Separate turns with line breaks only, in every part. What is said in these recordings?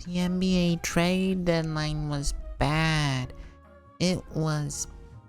The NBA trade deadline was bad. It was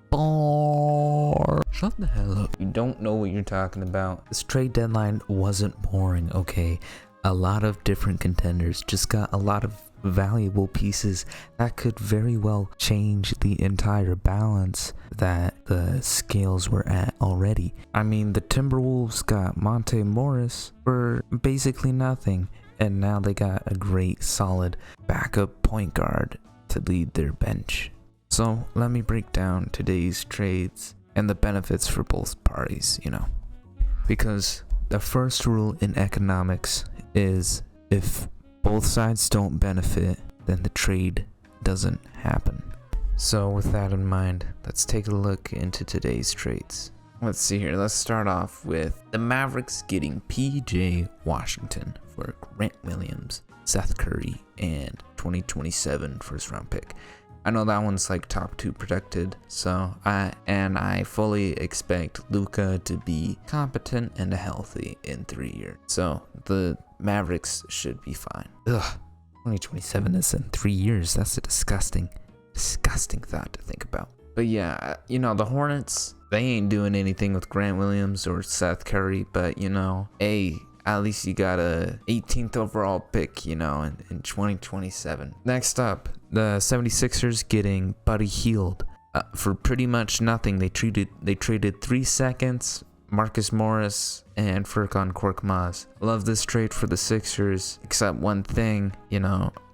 boring.
Shut the hell up. You don't know what you're talking about. This trade deadline wasn't boring, okay? A lot of different contenders just got a lot of valuable pieces that could very well change the entire balance that the scales were at already. I mean, the Timberwolves got Monte Morris for basically nothing, and now they got a great solid backup point guard to lead their bench. So let me break down today's trades and the benefits for both parties, because the first rule in economics is if both sides don't benefit, then the trade doesn't happen. So with that in mind, let's take a look into today's trades. Let's see here. Let's start off with the Mavericks getting PJ Washington for Grant Williams, Seth Curry, and 2027 first round pick. I know that one's like top 2 protected, so I fully expect Luka to be competent and healthy in 3 years. So the Mavericks should be fine. Ugh, 2027 is in 3 years. That's a disgusting thought to think about. But yeah, the Hornets, they ain't doing anything with Grant Williams or Seth Curry, but hey, at least you got a 18th overall pick, in 2027. Next up, the 76ers getting Buddy Hield for pretty much nothing. They traded 3 seconds, Marcus Morris, and Furkan Korkmaz. Love this trade for the Sixers, except one thing,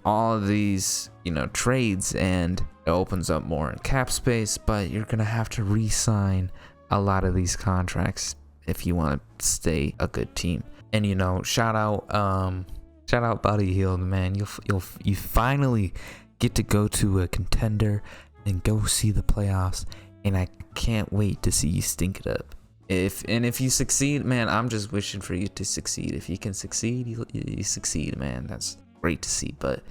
all of these, trades, and it opens up more cap space, but you're gonna have to re-sign a lot of these contracts if you want to stay a good team. And shout out Buddy Hield, man. You finally get to go to a contender and go see the playoffs, and I can't wait to see you stink it up. If you succeed, man, I'm just wishing for you to succeed. If you can succeed, you succeed, man. That's great to see. But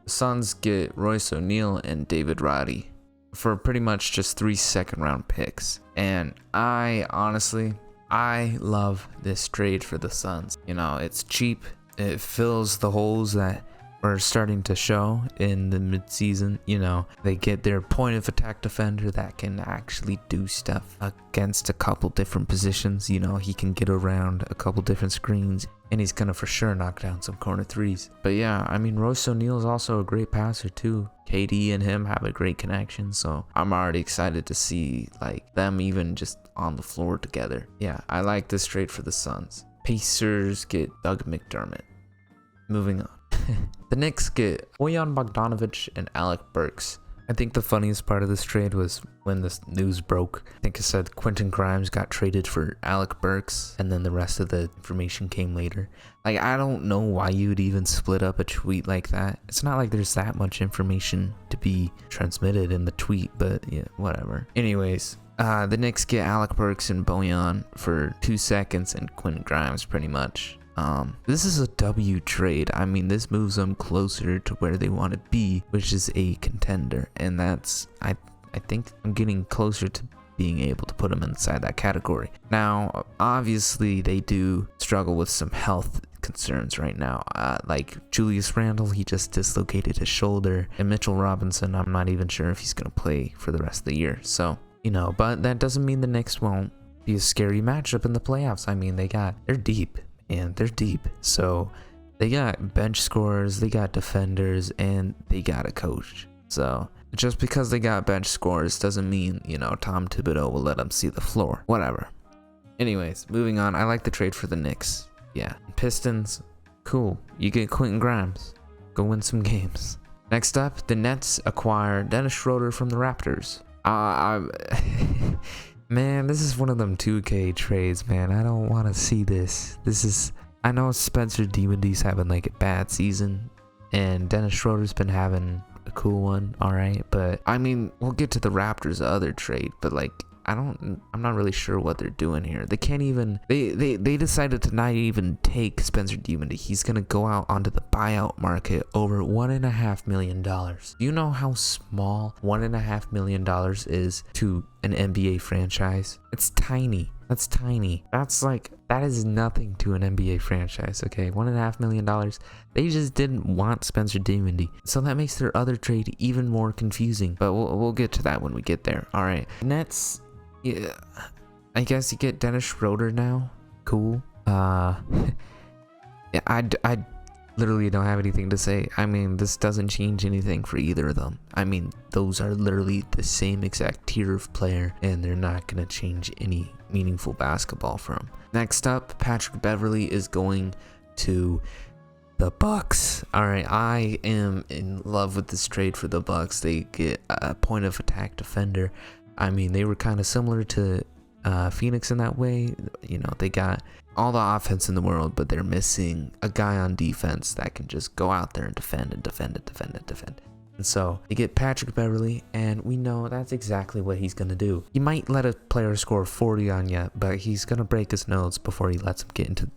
the Suns get Royce O'Neal and David Roddy for pretty much just 3 second-round picks, and I love this trade for the Suns. It's cheap. It fills the holes that were starting to show in the midseason. They get their point of attack defender that can actually do stuff against a couple different positions. He can get around a couple different screens, and he's gonna for sure knock down some corner threes. But yeah, Royce O'Neal is also a great passer too. KD and him have a great connection, so I'm already excited to see them even just on the floor together. Yeah, I like this trade for the Suns. Pacers get Doug McDermott. Moving on. The Knicks get Bojan Bogdanovic and Alec Burks. I think the funniest part of this trade was when this news broke. I think it said Quentin Grimes got traded for Alec Burks, and then the rest of the information came later. I don't know why you would even split up a tweet like that. It's not like there's that much information to be transmitted in the tweet, but yeah, whatever. Anyways, the Knicks get Alec Burks and Bojan for 2 seconds and Quentin Grimes pretty much. This is a W trade. This moves them closer to where they want to be, which is a contender, and that's I think I'm getting closer to being able to put them inside that category. Now, obviously, they do struggle with some health concerns right now. Like Julius Randle, he just dislocated his shoulder, and Mitchell Robinson, I'm not even sure if he's gonna play for the rest of the year. So, but that doesn't mean the Knicks won't be a scary matchup in the playoffs. They're deep. And they're deep, so they got bench scorers, they got defenders, and they got a coach. So just because they got bench scorers doesn't mean, Tom Thibodeau will let them see the floor. Whatever. Anyways, moving on. I like the trade for the Knicks. Yeah. Pistons, cool. You get Quentin Grimes. Go win some games. Next up, the Nets acquire Dennis Schroeder from the Raptors. Man, this is one of them 2K trades, man. I don't want to see this. I know Spencer Dinwiddie's having a bad season, and Dennis Schroeder's been having a cool one, alright. But we'll get to the Raptors' other trade, but I'm not really sure what they're doing here. They can't even, they decided to not even take Spencer Dinwiddie. He's gonna go out onto the buyout market over $1.5 million. Do you know how small $1.5 million is to an NBA franchise? It's tiny. That's tiny. That is nothing to an NBA franchise, okay? $1.5 million. They just didn't want Spencer Dinwiddie. So that makes their other trade even more confusing. But we'll get to that when we get there. All right. Nets, yeah, I guess you get Dennis Schroeder now. Cool. Yeah, I literally don't have anything to say. I mean, this doesn't change anything for either of them. I mean, those are literally the same exact tier of player, and they're not going to change any meaningful basketball for them. Next up, Patrick Beverley is going to the Bucks. All right, I am in love with this trade for the Bucks. They get a point of attack defender. I mean, they were kind of similar to Phoenix in that way. You know, they got all the offense in the world, but they're missing a guy on defense that can just go out there and defend. And so you get Patrick Beverley, and we know that's exactly what he's gonna do. He might let a player score 40 on you, but he's gonna break his nose before he lets him get into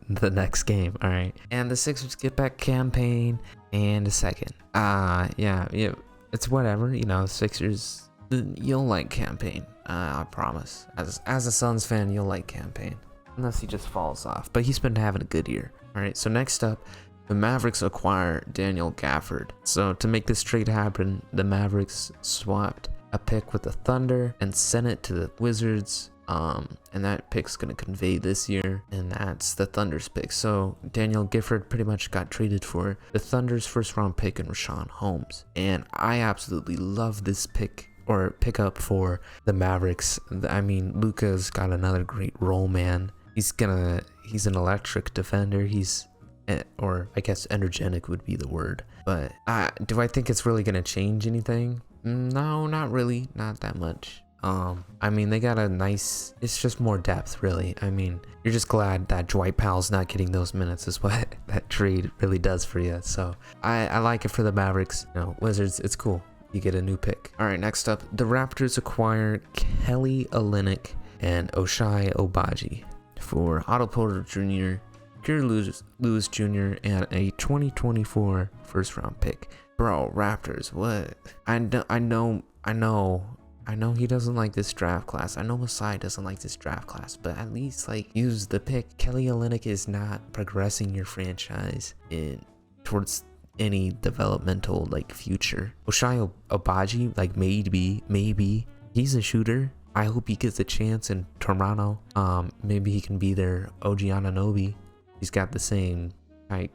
the next game. All right, and the Sixers get back Campaign and a second. Yeah, it's whatever. You know, Sixers, you'll like Campaign. I promise. As a Suns fan, you'll like Campaign. Unless he just falls off. But he's been having a good year. Alright, so next up, the Mavericks acquire Daniel Gafford. So to make this trade happen, the Mavericks swapped a pick with the Thunder and sent it to the Wizards. And that pick's going to convey this year, and that's the Thunder's pick. So Daniel Gafford pretty much got traded for the Thunder's first round pick and Rashawn Holmes. And I absolutely love this pickup for the Mavericks. I mean, Luka's got another great role man. He's an electric defender. Or I guess energetic would be the word. But do I think it's really gonna change anything? No, not really, not that much. I mean, they got it's just more depth, really. I mean, you're just glad that Dwight Powell's not getting those minutes is what that trade really does for you. So I like it for the Mavericks. You know, Wizards, it's cool. You get a new pick. All right, next up, the Raptors acquire Kelly Olynyk and Ochai Agbaji for Otto Porter Jr., Kira Lewis Jr., and a 2024 first round pick. Bro, Raptors, what? I know he doesn't like this draft class. I know Masai doesn't like this draft class, but at least use the pick. Kelly Olynyk is not progressing your franchise towards any developmental future. Ochai Agbaji, maybe he's a shooter. I hope he gets a chance in Toronto. Maybe he can be their OG Anunoby. He's got the same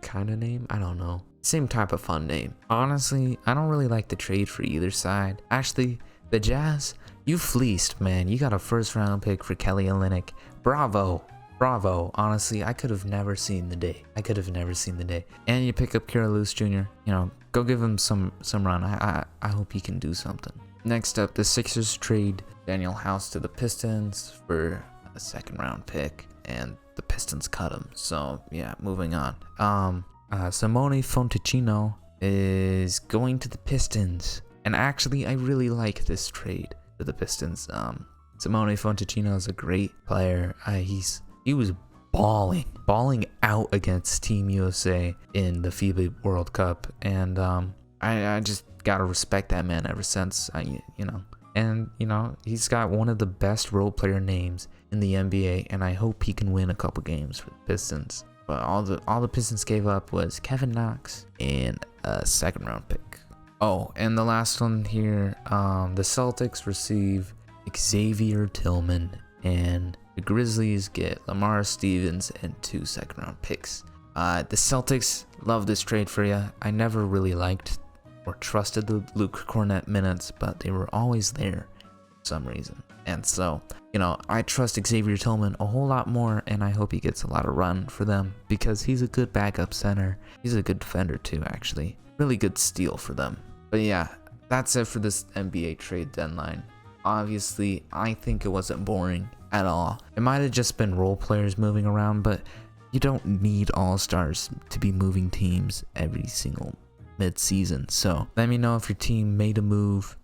kind of name. I don't know. Same type of fun name. Honestly, I don't really like the trade for either side. Actually, the Jazz, you fleeced, man. You got a first round pick for Kelly Olynyk. Bravo. Honestly, I could have never seen the day. And you pick up Kira Lewis Jr. You know, go give him some run. I hope he can do something. Next up, the Sixers trade Daniel House to the Pistons for a second round pick, and the Pistons cut him. So yeah, moving on. Simone Fontechio is going to the Pistons, and actually, I really like this trade to the Pistons. Simone Fontechio is a great player. He was balling out against Team USA in the FIBA World Cup, and I just gotta respect that man ever since. He's got one of the best role player names in the NBA, and I hope he can win a couple games for the Pistons. But all the Pistons gave up was Kevin Knox and a second round pick. Oh, and the last one here, the Celtics receive Xavier Tillman, and the Grizzlies get Lamar Stevens and 2 second round picks. The Celtics love this trade for you. I never really liked or trusted the Luke Cornett minutes, but they were always there for some reason. And so, I trust Xavier Tillman a whole lot more, and I hope he gets a lot of run for them because he's a good backup center. He's a good defender too, actually. Really good steal for them. But yeah, that's it for this NBA trade deadline. Obviously, I think it wasn't boring at all. It might have just been role players moving around, but you don't need all-stars to be moving teams every single mid-season. So let me know if your team made a move,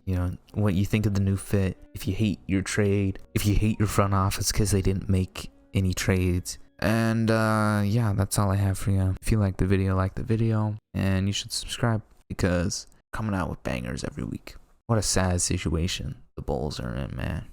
what you think of the new fit. If you hate your trade, if you hate your front office because they didn't make any trades, And yeah, that's all I have for you. If you like the video, and you should subscribe because coming out with bangers every week. What a sad situation the Bulls are in, man.